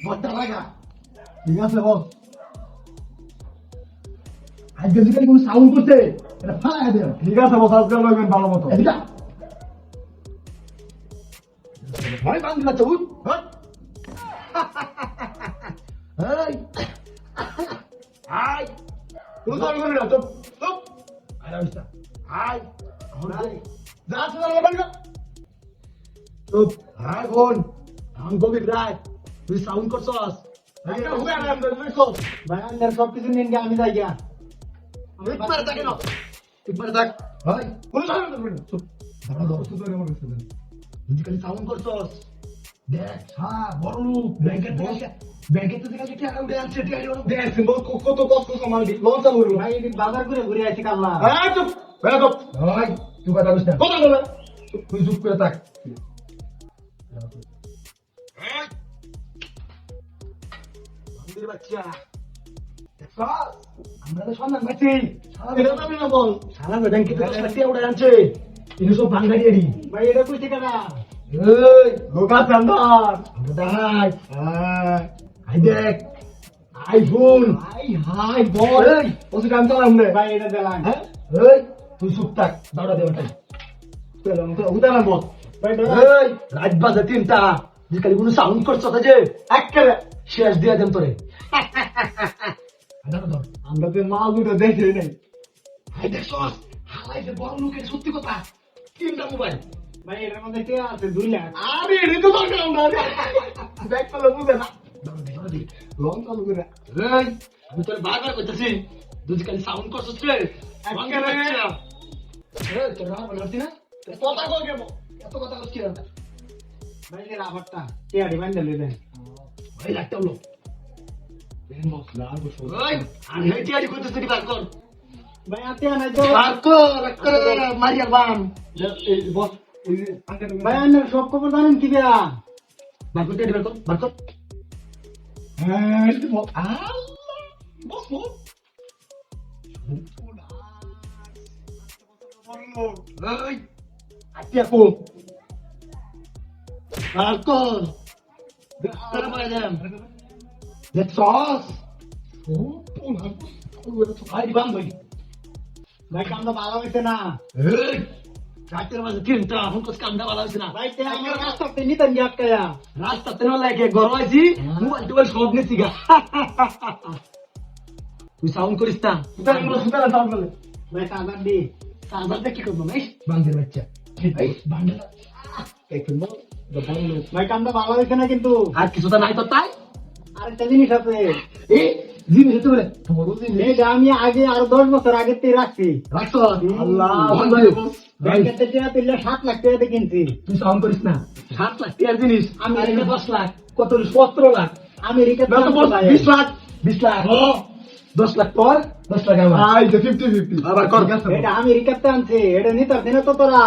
বড়টা লাগা। ঠিক আছে বস। আজকে যদি কোনো সাউন্ড করতে এটা ফালাই দেন। ঠিক আছে বস, আজকে লইবেন ভালো মতো। এদিকে ভাই বান্ধি না চুপ। এই আই তুই তো আমি না চুপ চুপ। আরে বিস্তা আই আই যাস না বাবা না চুপ। আই বোন আম গভীর রাত তুই সাউন্ড করছস। আরে হুয়া না আমি তো ভাই আন্দার সব কিছু নিয়ে আমি যাই গিয়া। আমি একবার তাকে না একবার তাক ভাই কোন সাউন্ড করবেন না চুপ। ভালো দোস্ত তো এমন করছেন যদি খালি সাউন্ড করছস দেখ হ্যাঁ বড় লোক ব্যাংকের থেকে টাকা উঠে আনছে দেখ কত কষ্ট সামাল দি লোন চালু করবো ভাই বাজার করে ঘুরে আসি কাল্লা। হ্যাঁ চুপ বেড়া চুপ ভাই তুই কথা বলিস না কথা বলে তুই চুপ করে থাক। বাচ্চা আমরা তো সন্ধান পাচ্ছি সারা ব্যাংকে থেকে উঠে আনছে কিন্তু সব ভাঙ্গাড়ি ভাই এটা কই থেকে না লোকা চান্দার দাঁড়াই হাই দেখ আইফোন হাই বল ওসি কাম চালাম রে ভাই এটা দিলাম। হ্যাঁ এই তুই চুপ থাক দাঁড়া দে ওটাই চলাম তো উদাহরণ বল ভাই এই রাত বাজে 3টা যে খালি কোনো সাউন্ড করছ যে একেবারে শেষ দিয়া দেন তোরে। আমরা তো মাল দুটো দেখি নাই হাই দেখছ হালাই যে বড় লোকের সত্যি কথা 3টা মোবাইল ভাই এর মধ্যে কে আছে 2 লাখ। আরে এটা তো দরকার না ব্যাক করলে বুঝে না লং চালু করে এই আমি তোর বারবার কইতাছি দুই খালি সাউন্ড করছস রে একেবারে এই তোর রাগ লাগতি না তোর কথা কই গেব এত কথা কইছিস না ভাই এর আবারটা কে আড়ি বান্ধা লই দেন ভাই লাগতা হলো দেন বস না বস ওই আমি হেটি আড়ি কইতেছি বার কর ভাই আতে না তো বার কর মারিয়া বাম বস ভাই আন্নার সব খবর জানেন কি বেয়া বার কর হ্যাঁ আল্লাহ বস বস এই আতিয়া কো বার কর দেখতে পাইলাম দেখ সস ও পোলা আই বাম ভাই কামটা ভালো হইছে না এই রাতের মাঝে 3টা এখন কোস কামটা ভালো হইছে না ভাই তে আমার রাস্তাতে নিতেন আটকায়া রাস্তাতে না লাগে গরম আইছি মোবাইল টোবাইল সব নিছি গা তুই সাউন্ড করিস না সুতার সাউন্ড করলে ভাই সাজার দি সাজার দেখি করবো ভাই বান্দের বাচ্চা ভাই বান্দের একটু ভাই কামটা ভালো হইছে না কিন্তু আর কিছুটা নাই তো তাই আরেকটা জিনিস আছে এই জিনিস হতে বলে তোমার জিনিস এটা আমি আগে আরো 10 বছর আগে তে রাখছি রাখছো আল্লাহ ব্যাংকের থেকে তুললে 7 লাখ টাকা দিয়ে কিনছি তুই সাউন্ড করিস না 7 লাখ টাকার জিনিস আমেরিকা 10 লাখ কত 17 লাখ আমেরিকা 20 লাখ 20 লাখ 10 লাখ পর 10 লাখ আমার আই যে 50-50 আবার কর এটা আমেরিকাতে আনছে এটা নিতার দিনে তো তোরা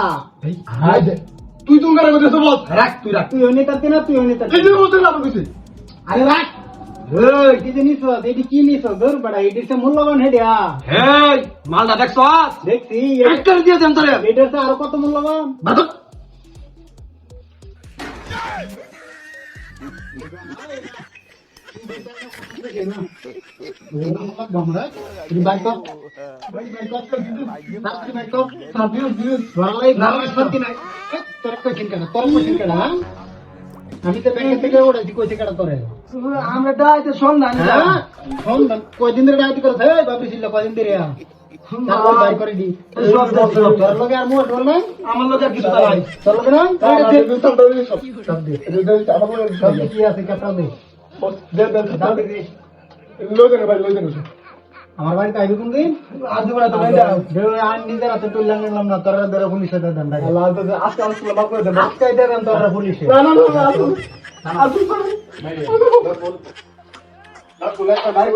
আই তুই করে বলছিস বল রাখ তুই নিতার দিনে তুই নিতার এই যে বলছিস না কিছু আরে রাখ এই কি জিনিস এটি কি নিছ দূর বড়া এটির সে মূল্যবান হেডিয়া এই মালটা দেখছস দেখছি একটা দিয়ে দেন তোরে এটার তো আরো কত মূল্যবান বাদ আমি তো ব্যাংক থেকে ওড়াইছি কইছে কেডা তোরে আমরা ডাইতে সন্ধান সন্ধান কয়দিন ধরে ডাইতে করছ এই বাপি ছিল কয়দিন ধরে তারপর বাই করে দি সব তোর লগে আর মোর ডর নাই আমার লগে কিছু নাই তোর লগে না সব দে সব কি আছে কাটা দে দাও দে লগে না ভাই লগে না আমার বাড়িতে আইবি কোন দিন আজ বড় তো ভাই আর নিজের হাতে তুললাম নিলাম না তোর ধরে পুলিশে দেন ভাই আল্লাহ তো আজকে আসলে মাফ করে দেন আজকে দেন তোর পুলিশে না না না আজ ভাই না পুলিশ ভাই